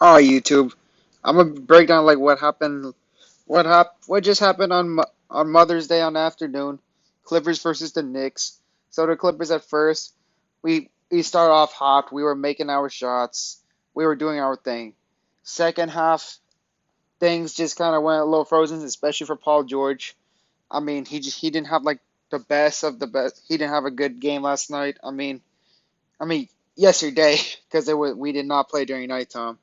Oh, YouTube. I'm gonna break down like what just happened on Mother's Day on the afternoon. Clippers versus the Knicks. So the Clippers at first, we started off hot. We were making our shots. We were doing our thing. Second half, things just kind of went a little frozen, especially for Paul George. I mean, he didn't have like the best of the best. He didn't have a good game last night. I mean yesterday because we did not play during nighttime.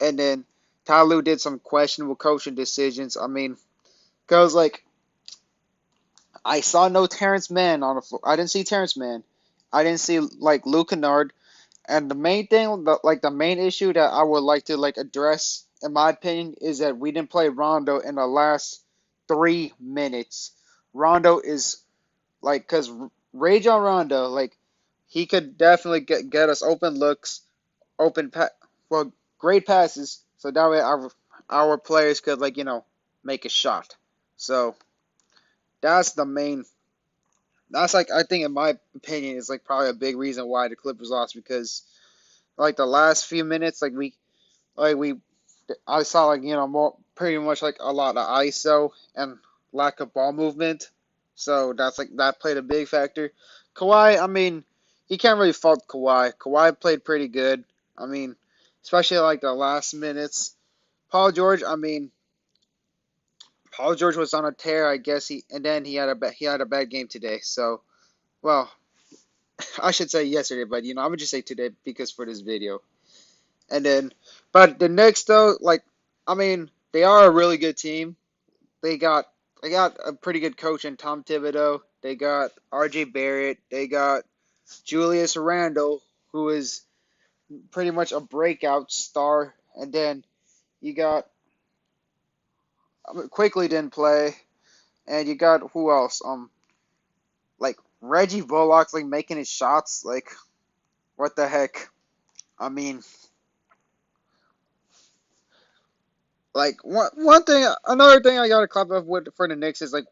And then Ty Lue did some questionable coaching decisions. I mean, goes like I saw no Terrence Mann on the floor. I didn't see Terrence Mann. I didn't see like Luke Kennard. And the main thing, the main issue that I would like to like address, in my opinion, is that we didn't play Rondo in the last 3 minutes. Rondo is like, cause Rajon Rondo, like he could definitely get us open looks, open well, great passes, so that way our players could like make a shot. So that's the main. That's like I think in my opinion is like probably a big reason why the Clippers lost because like the last few minutes like we I saw like more pretty much like a lot of ISO and lack of ball movement. So that's like that played a big factor. Kawhi, I mean, he can't really fault Kawhi. Kawhi played pretty good. I mean, especially like the last minutes. Paul George, I mean, Paul George was on a tear, I guess and then he had a bad game today. So, well, I should say yesterday, but I'm gonna just say today because for this video. And then, but the Knicks though, like, I mean, they are a really good team. They got they got a pretty good coach in Tom Thibodeau. They got R.J. Barrett. They got Julius Randle, who is pretty much a breakout star. And then you got Quickly didn't play, and you got who else? Like Reggie Bullock, like making his shots. Like what the heck? I mean, like another thing I got to clap up with for the Knicks is like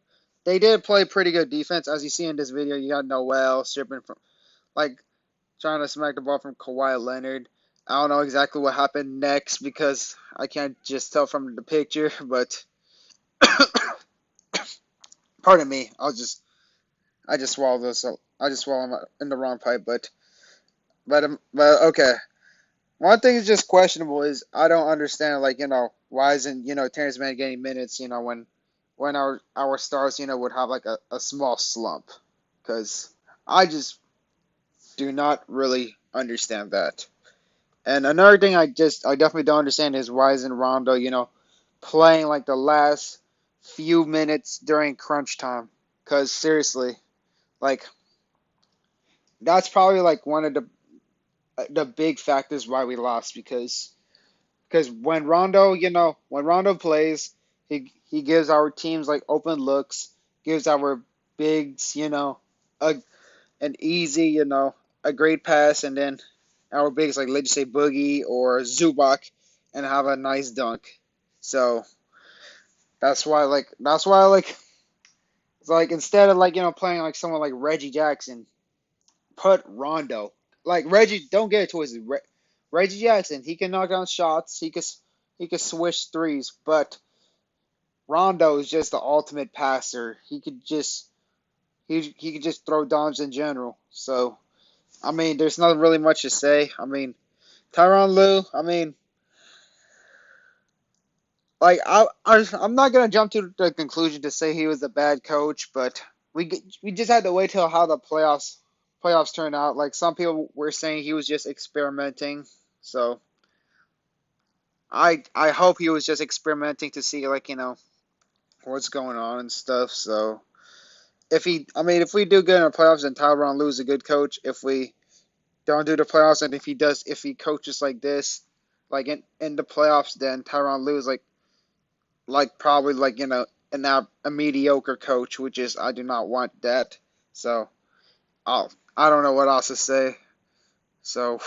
they did play pretty good defense. As you see in this video, you got Noel stripping from like trying to smack the ball from Kawhi Leonard. I don't know exactly what happened next because I can't just tell from the picture, but pardon me. I just swallowed this. I just swallowed in the wrong pipe, but okay. One thing is just questionable is I don't understand like why isn't Terrence Mann getting minutes when our stars would have like a small slump because I just do not really understand that. And another thing I definitely don't understand is why isn't Rondo playing like the last few minutes during crunch time? Because seriously, like that's probably like one of the big factors why we lost because when Rondo plays, he gives our teams like open looks, gives our bigs, a an easy, a great pass, and then our bigs like let's just say Boogie or Zubac, and have a nice dunk. So that's why it's like instead of like playing like someone like Reggie Jackson, put Rondo. Like Reggie, don't get it twisted. Reggie Jackson, he can knock down shots. He could swish threes, but Rondo is just the ultimate passer. He could just throw bombs in general. So I mean, there's not really much to say. I mean, Tyronn Lue. I mean, like I'm not gonna jump to the conclusion to say he was a bad coach, but we just had to wait till how the playoffs turned out. Like some people were saying he was just experimenting. So I hope he was just experimenting to see like what's going on and stuff. So if we do good in the playoffs, then Tyronn Lue is a good coach. If we don't do the playoffs, and if he coaches like this, like in the playoffs, then Tyronn Lue is like probably like a mediocre coach, which is I do not want that. So I don't know what else to say. So